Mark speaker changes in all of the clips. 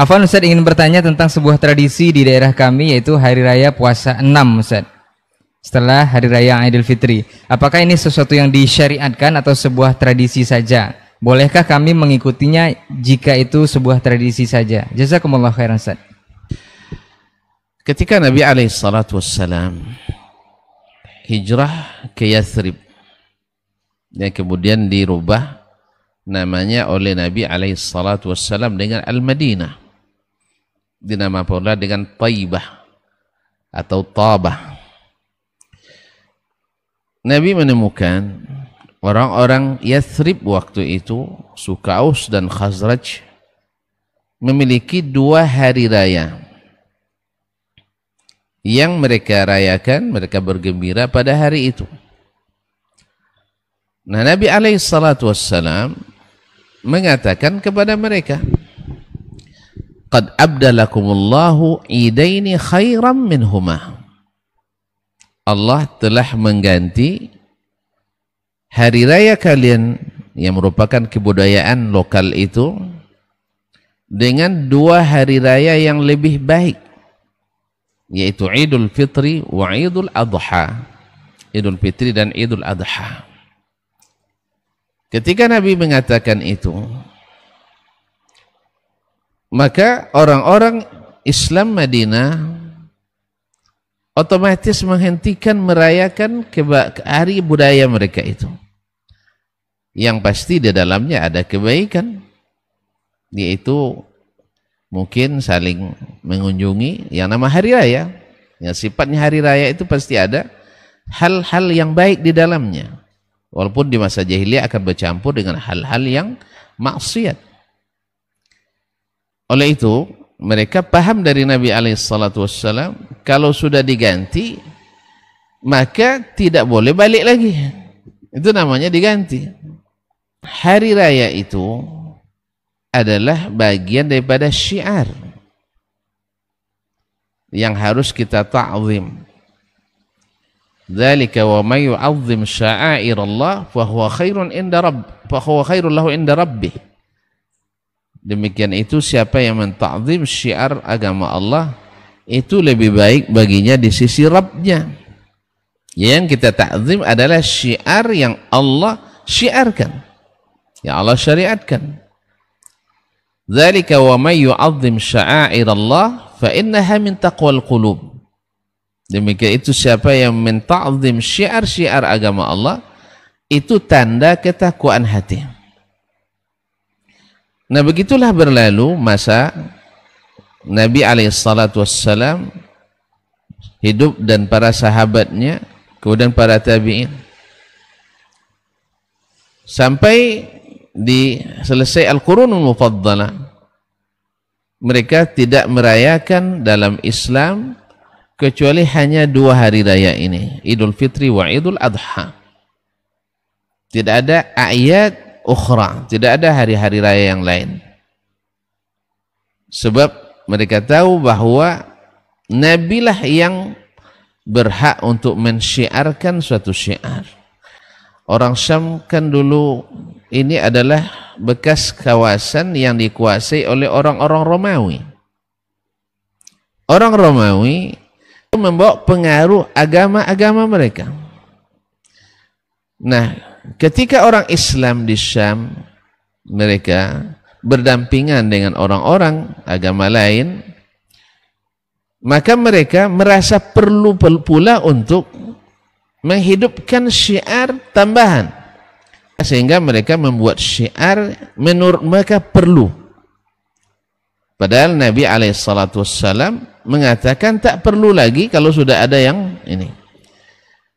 Speaker 1: Afwan Ustaz, ingin bertanya tentang sebuah tradisi di daerah kami, yaitu hari raya puasa 6 Ustaz, setelah hari raya Idul Fitri. Apakah ini sesuatu yang disyariatkan atau sebuah tradisi saja? Bolehkah kami mengikutinya jika itu sebuah tradisi saja? Jazakumullah khairan Ustaz.
Speaker 2: Ketika Nabi SAW hijrah ke Yathrib, yang kemudian dirubah namanya oleh Nabi SAW dengan Al-Madinah, dinama pula dengan Taibah atau Tabah. Nabi menemukan orang-orang Yathrib waktu itu, suku Aus dan Khazraj, memiliki 2 hari raya yang mereka rayakan, mereka bergembira pada hari itu. Nah, Nabi SAW mengatakan kepada mereka, "Qad abdalakumullahu idaini khairam minhuma." Allah telah mengganti hari raya kalian yang merupakan kebudayaan lokal itu dengan 2 hari raya yang lebih baik, yaitu Idul Fitri wa Idul Adha. Idul Fitri dan Idul Adha. Ketika Nabi mengatakan itu, maka orang-orang Islam Madinah otomatis menghentikan merayakan hari budaya mereka itu, yang pasti di dalamnya ada kebaikan, yaitu mungkin saling mengunjungi yang nama hari raya. Yang sifatnya hari raya itu pasti ada hal-hal yang baik di dalamnya, walaupun di masa jahiliyah akan bercampur dengan hal-hal yang maksiat. Oleh itu mereka paham dari Nabi SAW, kalau sudah diganti maka tidak boleh balik lagi. Itu namanya diganti. Hari raya itu adalah bagian daripada syiar yang harus kita ta'zim. Dzalika wa may yu'azzim sya'airallah fa huwa khairun lahu inda rabbih. Demikian itu, siapa yang menta'zim syiar agama Allah, itu lebih baik baginya di sisi Rabbnya. Yang kita ta'zim adalah syiar yang Allah syiarkan, yang Allah syariatkan. Dzalika wa may yu'azzim sya'airallah fa innaha min taqwal qulub. Demikian itu, siapa yang menta'zim syiar-syiar agama Allah, itu tanda ketakwaan hati. Nah, begitulah berlalu masa Nabi SAW hidup dan para sahabatnya, kemudian para tabi'in, sampai selesai Al-Qurunul Mufaddalah. Mereka tidak merayakan dalam Islam kecuali hanya 2 hari raya ini, Idul Fitri wa Idul Adha. Tidak ada ayat ukhra, tidak ada hari-hari raya yang lain. Sebab mereka tahu bahwa Nabilah yang berhak untuk mensyiarkan suatu syiar. Orang Syam kan dulu ini adalah bekas kawasan yang dikuasai oleh orang-orang Romawi. Orang Romawi membawa pengaruh agama-agama mereka. Nah, ketika orang Islam di Syam, mereka berdampingan dengan orang-orang agama lain, maka mereka merasa perlu pula untuk menghidupkan syiar tambahan, sehingga mereka membuat syiar menurut mereka perlu. Padahal Nabi SAW mengatakan tak perlu lagi kalau sudah ada yang ini.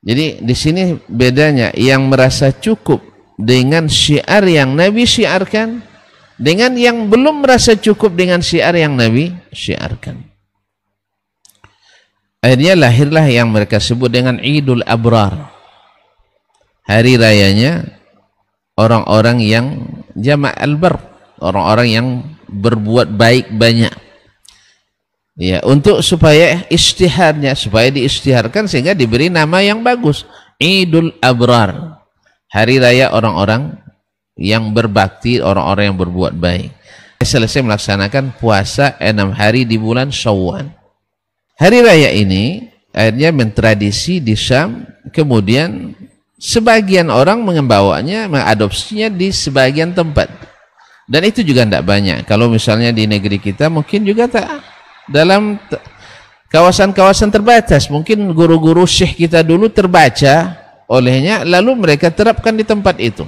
Speaker 2: Jadi di sini bedanya, yang merasa cukup dengan syiar yang Nabi syiarkan dengan yang belum merasa cukup dengan syiar yang Nabi syiarkan. Akhirnya lahirlah yang mereka sebut dengan Idul Abrar. Hari rayanya orang-orang yang jama' al-bar, orang-orang yang berbuat baik banyak. Ya, untuk supaya istiharnya, supaya diistiharkan sehingga diberi nama yang bagus, Idul Abrar, hari raya orang-orang yang berbakti, orang-orang yang berbuat baik. selesai melaksanakan puasa 6 hari di bulan Syawal. Hari raya ini akhirnya mentradisi di Syam, kemudian sebagian orang mengembawanya, mengadopsinya di sebagian tempat. Dan itu juga tidak banyak. Kalau misalnya di negeri kita mungkin juga tak, dalam kawasan-kawasan terbatas. Mungkin guru-guru syekh kita dulu terbaca olehnya, lalu mereka terapkan di tempat itu.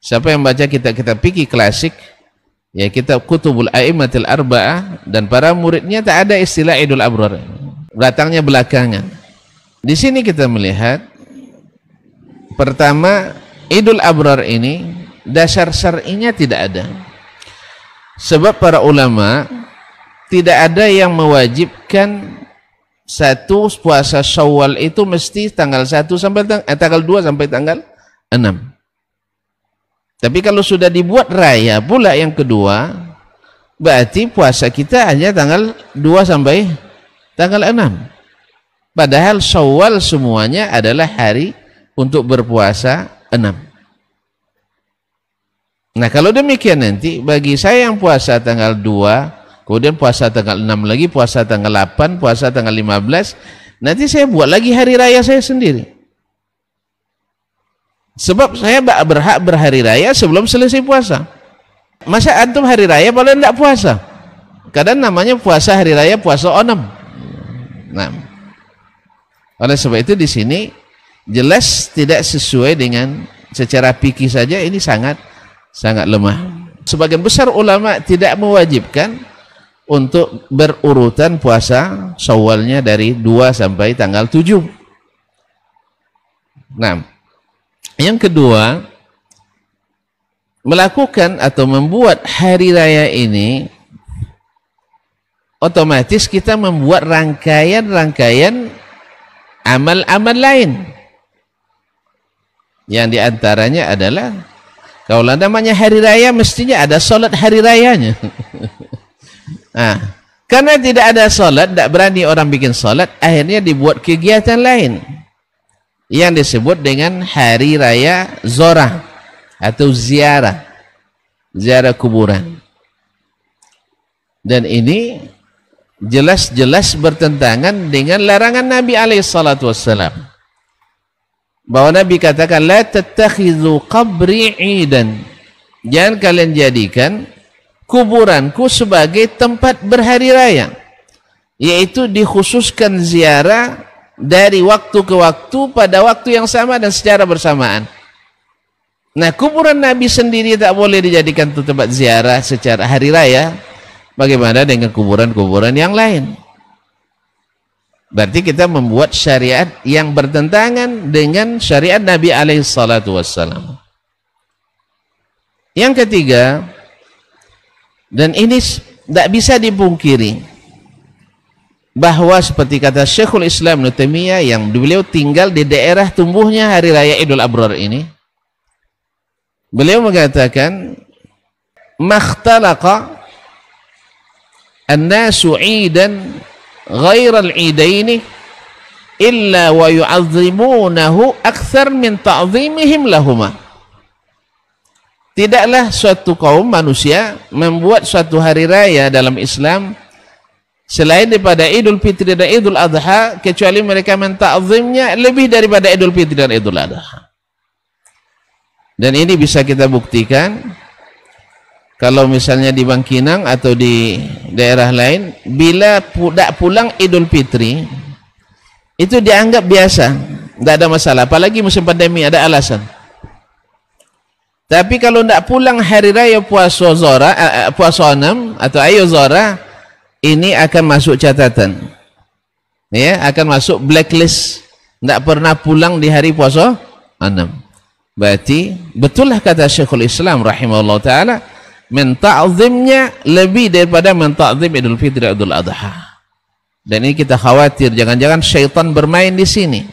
Speaker 2: Siapa yang baca kitab-kitab fikih klasik, ya kitab Kutubul A'immatil Arba'ah, dan para muridnya tak ada istilah Idul Abrar. Datangnya belakangan. Di sini kita melihat, pertama, Idul Abrar ini dasar syar'inya tidak ada. Sebab para ulama tidak ada yang mewajibkan satu puasa Syawal itu mesti tanggal 1 sampai tanggal 2 sampai tanggal 6. Tapi kalau sudah dibuat raya pula yang kedua, berarti puasa kita hanya tanggal 2 sampai tanggal 6. Padahal Syawal semuanya adalah hari untuk berpuasa 6. Nah, kalau demikian nanti bagi saya yang puasa tanggal 2, kemudian puasa tanggal 6 lagi, puasa tanggal 8, puasa tanggal 15, nanti saya buat lagi hari raya saya sendiri. Sebab saya berhak berhari raya sebelum selesai puasa. Masa antum hari raya padahal tidak puasa? Kadang namanya puasa hari raya, puasa 6. Nah, oleh sebab itu di sini jelas tidak sesuai dengan secara fikih saja, ini sangat lemah. Sebagian besar ulama tidak mewajibkan untuk berurutan puasa Syawalnya dari 2 sampai tanggal 7. Nah, yang kedua, melakukan atau membuat hari raya ini otomatis kita membuat rangkaian-rangkaian amal-amal lain. Yang diantaranya adalah, kalau namanya hari raya mestinya ada sholat hari rayanya. Nah, karena tidak ada sholat, tidak berani orang bikin sholat, akhirnya dibuat kegiatan lain yang disebut dengan hari raya Zorah atau ziarah kuburan. Dan ini jelas-jelas bertentangan dengan larangan Nabi SAW, bahwa Nabi katakan, la tattakhidhu qabri idan, jangan kalian jadikan kuburanku sebagai tempat berhari raya, yaitu dikhususkan ziarah dari waktu ke waktu pada waktu yang sama dan secara bersamaan. Nah, kuburan Nabi sendiri tak boleh dijadikan tempat ziarah secara hari raya, bagaimana dengan kuburan-kuburan yang lain? Berarti kita membuat syariat yang bertentangan dengan syariat Nabi SAW. Yang ketiga, dan ini tidak bisa dipungkiri, bahwa seperti kata Syekhul Islam Ibnu Taimiyah yang beliau tinggal di daerah tumbuhnya hari raya Idul Abrar ini, beliau mengatakan, makhtalaqa an-nasu 'idan ghairal 'idaini illa wa yu'azzimunahu akthar min ta'zimihim lahuma. Tidaklah suatu kaum manusia membuat suatu hari raya dalam Islam selain daripada Idul Fitri dan Idul Adha, kecuali mereka mentakzimnya lebih daripada Idul Fitri dan Idul Adha. Dan ini bisa kita buktikan kalau misalnya di Bangkinang atau di daerah lain, bila tidak pulang Idul Fitri itu dianggap biasa, tidak ada masalah, apalagi musim pandemi ada alasan. Tapi kalau tidak pulang hari raya puasa Zora, puasa 6 atau Ayo Zora, ini akan masuk catatan, ya, akan masuk blacklist, tidak pernah pulang di hari puasa 6. Berarti betullah kata Syekhul Islam rahimahullah ta'ala, menta'zimnya lebih daripada menta'zim Idul Fitri dan Idul Adha. Dan ini kita khawatir jangan-jangan syaitan bermain di sini.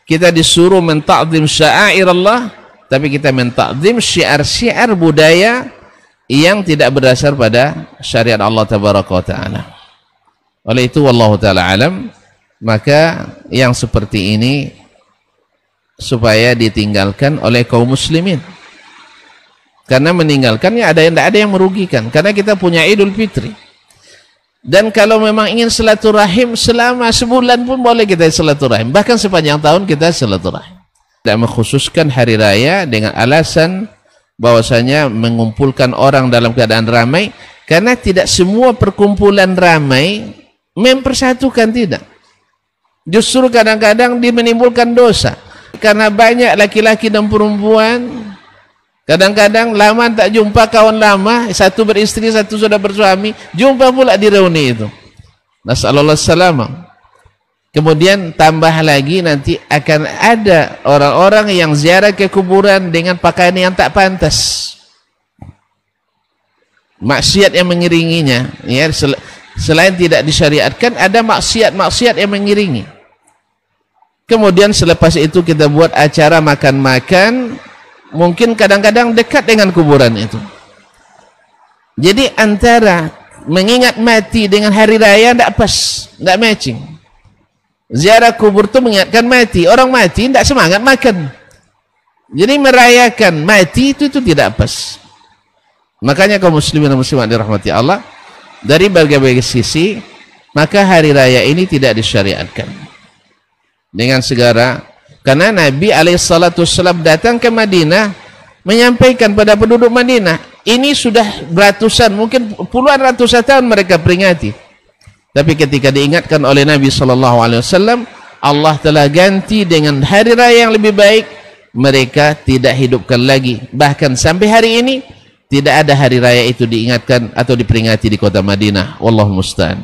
Speaker 2: Kita disuruh menta'zim sya'air Allah, tapi kita menta'zim syiar-syiar budaya yang tidak berdasar pada syariat Allah tabaraka wa ta'ala. Oleh itu wallahu ta'ala alam, maka yang seperti ini supaya ditinggalkan oleh kaum muslimin. Karena meninggalkannya tidak ada yang merugikan. Karena kita punya Idul Fitri. Dan kalau memang ingin silaturahim selama sebulan pun boleh kita silaturahim. Bahkan sepanjang tahun kita silaturahim. Tidak mengkhususkan hari raya dengan alasan bahwasanya mengumpulkan orang dalam keadaan ramai. Karena tidak semua perkumpulan ramai mempersatukan, tidak. Justru kadang-kadang dia menimbulkan dosa. Karena banyak laki-laki dan perempuan, kadang-kadang lama tak jumpa kawan lama, satu beristri, satu sudah bersuami, jumpa pula di reuni itu. Nasallallahu salamah. Kemudian tambah lagi nanti akan ada orang-orang yang ziarah ke kuburan dengan pakaian yang tak pantas. Maksiat yang mengiringinya, ya, selain tidak disyariatkan, ada maksiat-maksiat yang mengiringi. Kemudian selepas itu kita buat acara makan-makan, mungkin kadang-kadang dekat dengan kuburan itu. Jadi antara mengingat mati dengan hari raya tidak pas, tidak matching. Ziarah kubur itu mengingatkan mati, orang mati tidak semangat makan. Jadi merayakan mati itu tidak pas. Makanya kaum muslimin dan muslimat dirahmati Allah, dari berbagai sisi, maka hari raya ini tidak disyariatkan dengan segala. Karena Nabi alaihissalam datang ke Madinah menyampaikan pada penduduk Madinah, ini sudah beratusan, mungkin puluhan ratusan tahun mereka peringati. Tapi ketika diingatkan oleh Nabi SAW, Allah telah ganti dengan hari raya yang lebih baik. Mereka tidak hidupkan lagi. Bahkan sampai hari ini tidak ada hari raya itu diingatkan atau diperingati di kota Madinah. Wallahu musta'an.